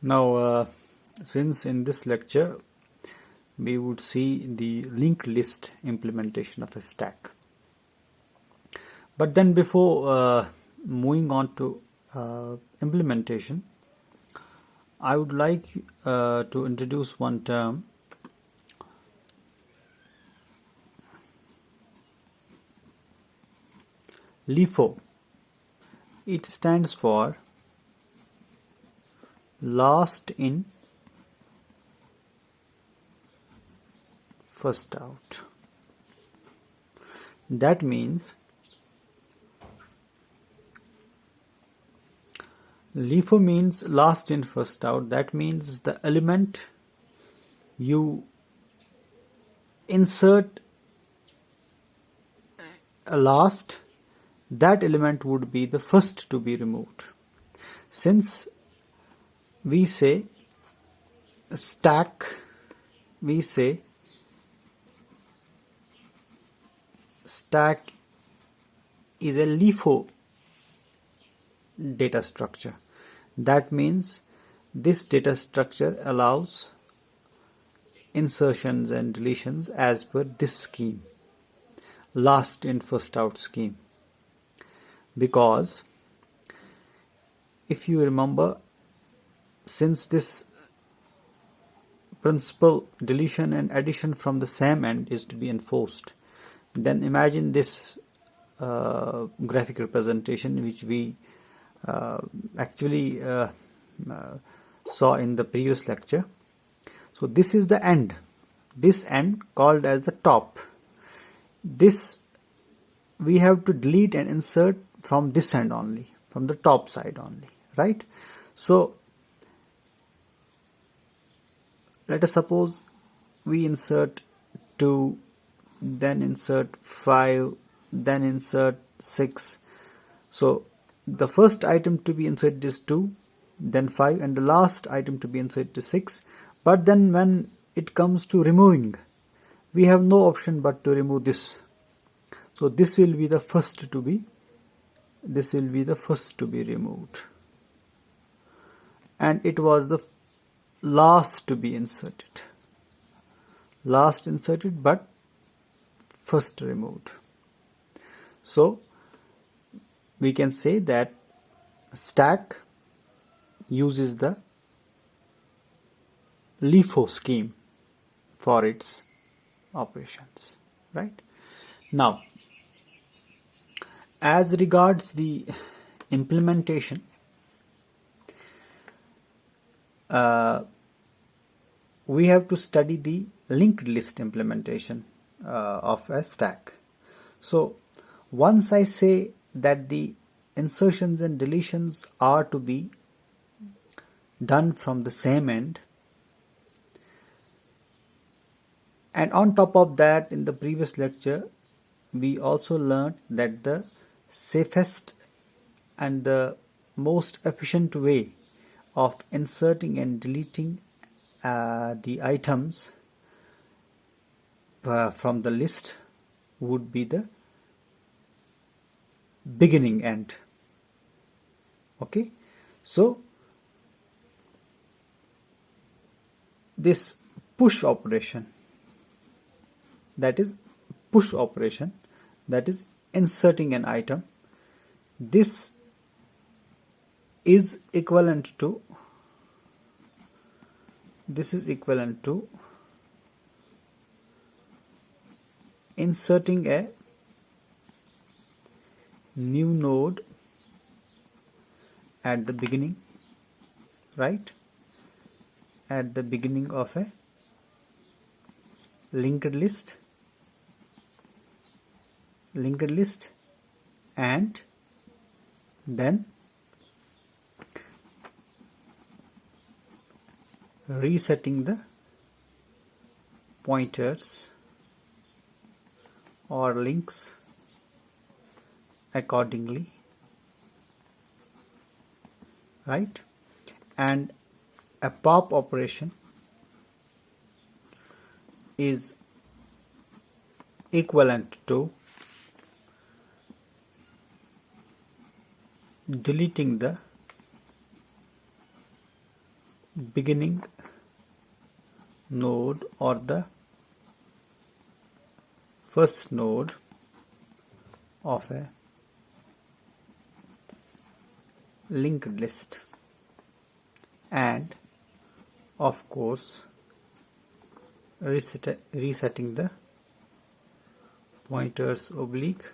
Now, since in this lecture we would see the linked list implementation of a stack, but then before moving on to implementation, I would like to introduce one term, LIFO. It stands for last in first out. That means LIFO means last in first out. That means the element you insert last, that element would be the first to be removed. Since we say stack, we say stack is a LIFO data structure. That means this data structure allows insertions and deletions as per this scheme, last in first out scheme. Because if you remember, since this principal deletion and addition from the same end is to be enforced, then imagine this graphic representation which we actually saw in the previous lecture. So this is the end, this end called as the top. This we have to delete and insert from this end only, from the top side only, right? So let us suppose we insert 2, then insert 5, then insert 6. So the first item to be inserted is 2, then 5, and the last item to be inserted is 6. But then when it comes to removing, we have no option but to remove this. So this will be the first to be removed, and it was the last to be inserted, last inserted but first removed. So we can say that stack uses the LIFO scheme for its operations, right? Now, as regards the implementation, we have to study the linked list implementation of a stack. So once I say that the insertions and deletions are to be done from the same end, and on top of that, in the previous lecture we also learned that the safest and the most efficient way of inserting and deleting the items from the list would be the beginning end. Okay, so this push operation, that is inserting an item, this is equivalent to inserting a new node at the beginning, right? At the beginning of a linked list, and then resetting the pointers or links accordingly, right? And a pop operation is equivalent to deleting the beginning node or the first node of a linked list, and of course resetting the pointers oblique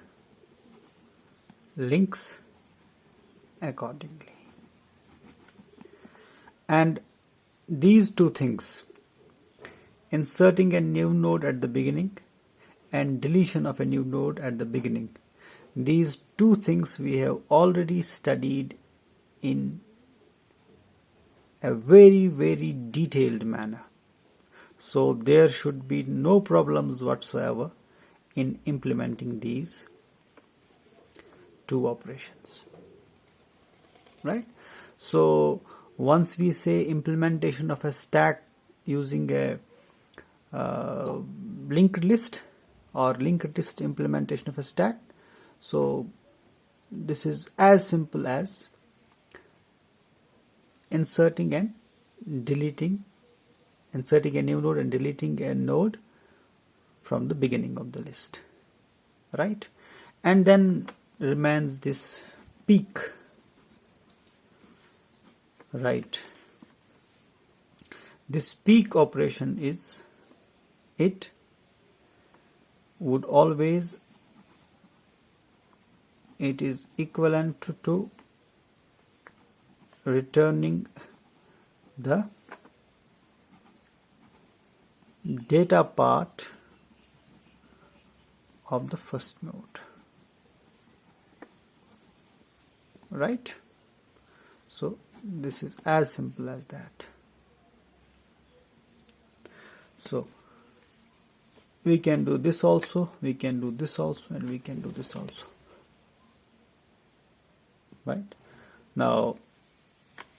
links accordingly. And these two things, inserting a new node at the beginning and deletion of a new node at the beginning, these two things we have already studied in a very, very detailed manner. So there should be no problems whatsoever in implementing these two operations, right? So once we say implementation of a stack using a linked list or linked list implementation of a stack, so this is as simple as inserting a new node and deleting a node from the beginning of the list, right? And then remains this peak, right? This peak operation is, it would always, it is equivalent to returning the data part of the first node, right? So this is as simple as that. So we can do this also, we can do this also, and we can do this also, right? Now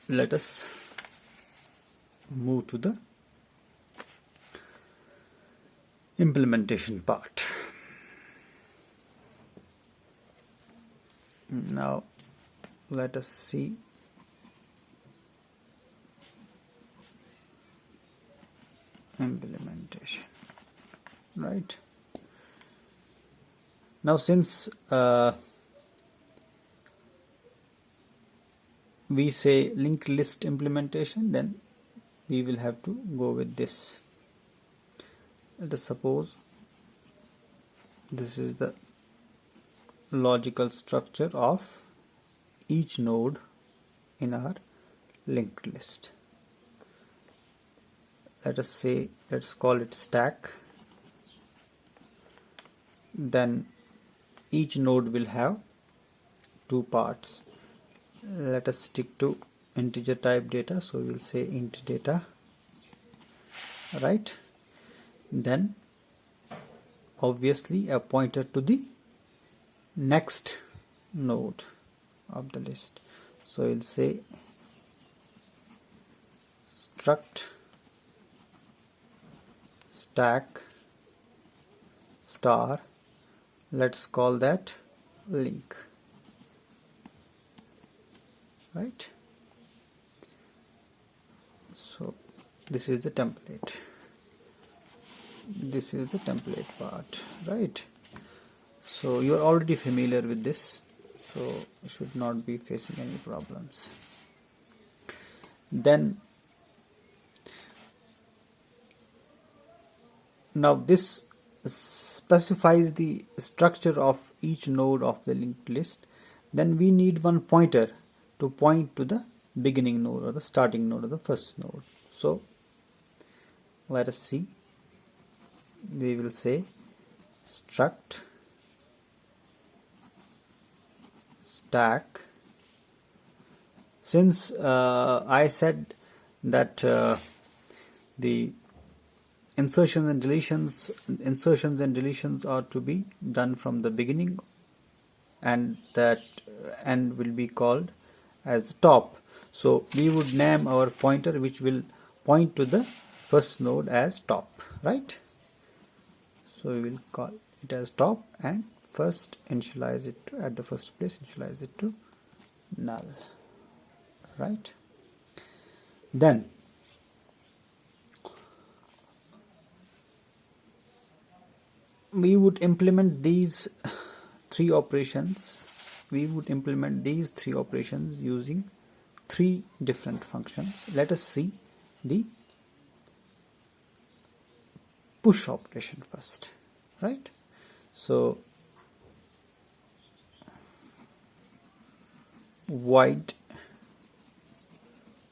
let us move to the implementation part. Now let us see implementation, right? Now since we say linked list implementation, then we will have to go with this. Let us suppose this is the logical structure of each node in our linked list. Let us say, let's call it stack. Then each node will have two parts. Let us stick to integer type data, so we'll say int data, right? Then obviously a pointer to the next node of the list, so we'll say struct stack star, let's call that link, right? So this is the template, this is the template part, right? So you are already familiar with this, so you should not be facing any problems. Then now this specifies the structure of each node of the linked list. Then we need one pointer to point to the beginning node or the starting node of the first node. So let us see, we will say struct stack. Since I said that the insertions and deletions are to be done from the beginning, and that end will be called as top, so we would name our pointer which will point to the first node as top, right? So we will call it as top and first initialize it to, at the first place initialize it to null, right? Then we would implement these three operations. Using three different functions. Let us see the push operation first, right? So void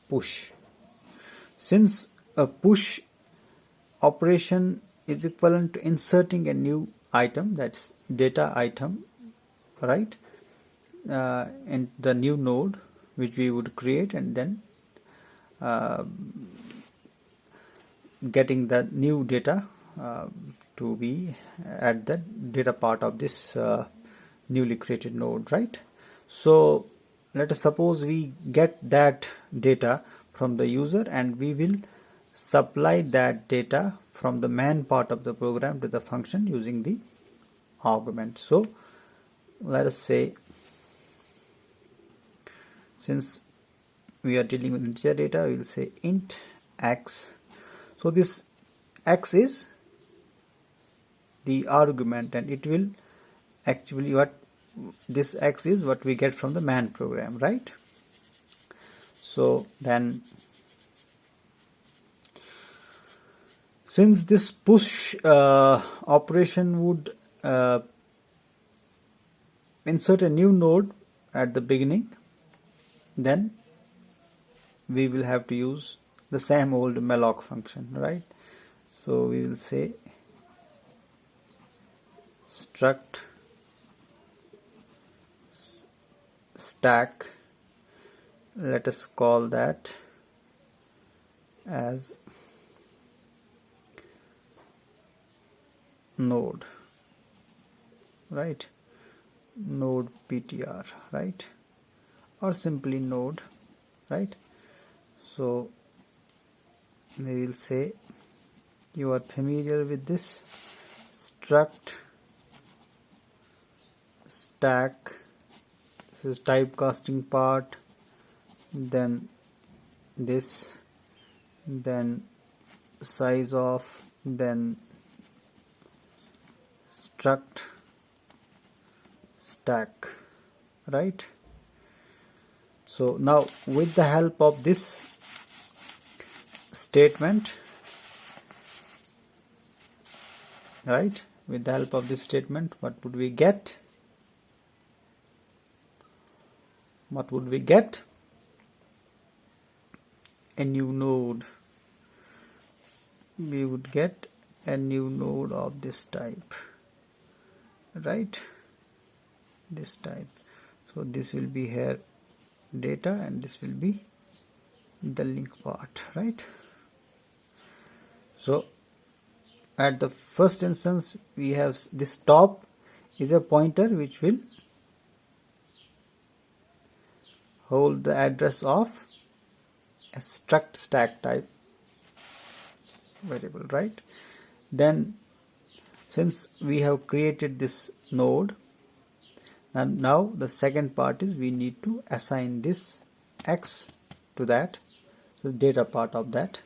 push. Since a push operation is equivalent to inserting a new item, that's data item, right, in the new node which we would create, and then getting the new data to be at the data part of this newly created node, right? So let us suppose we get that data from the user, and we will supply that data from the main part of the program to the function using the argument. So let us say, since we are dealing with integer data, we will say int x. So this x is the argument, and it will actually, what this x is what we get from the main program, right? So then, since this push operation would insert a new node at the beginning, then we will have to use the same old malloc function, right? So we will say struct stack, let us call that as node, right? Node ptr, right? Or simply node, right? So we will say, you are familiar with this, struct stack, this is typecasting part, then this, then size of, then struct stack, right? So now with the help of this statement, right, with the help of this statement, what would we get? A new node. We would get a new node of this type, right? This type. So this will be here data, and this will be the link part, right? So at the first instance, we have this top is a pointer which will hold the address of a struct stack type variable, right? Then, since we have created this node, and now the second part is we need to assign this x to that, the data part of that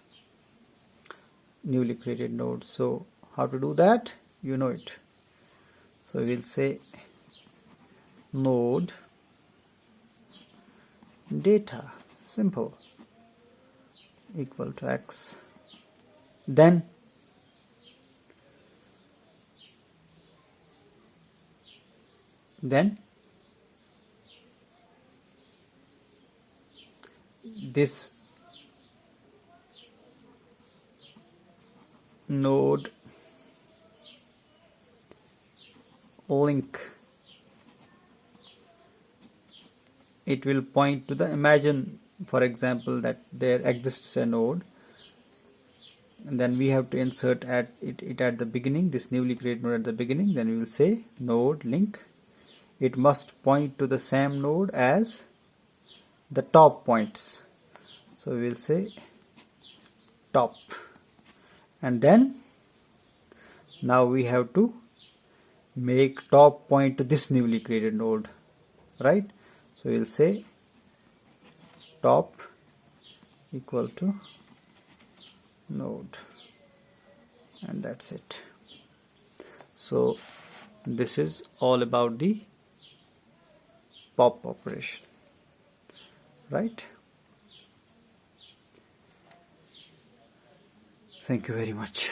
newly created node. So how to do that? You know it. So we'll say node data, simple, equal to x. Then this node link, it will point to the, imagine for example that there exists a node, and then we have to insert it at the beginning, this newly created node at the beginning. Then we will say node link, it must point to the same node as the top points. So we will say top, and then now we have to make top point to this newly created node, right? So we will say top equal to node, and that's it. So this is all about the pop operation, right? Thank you very much.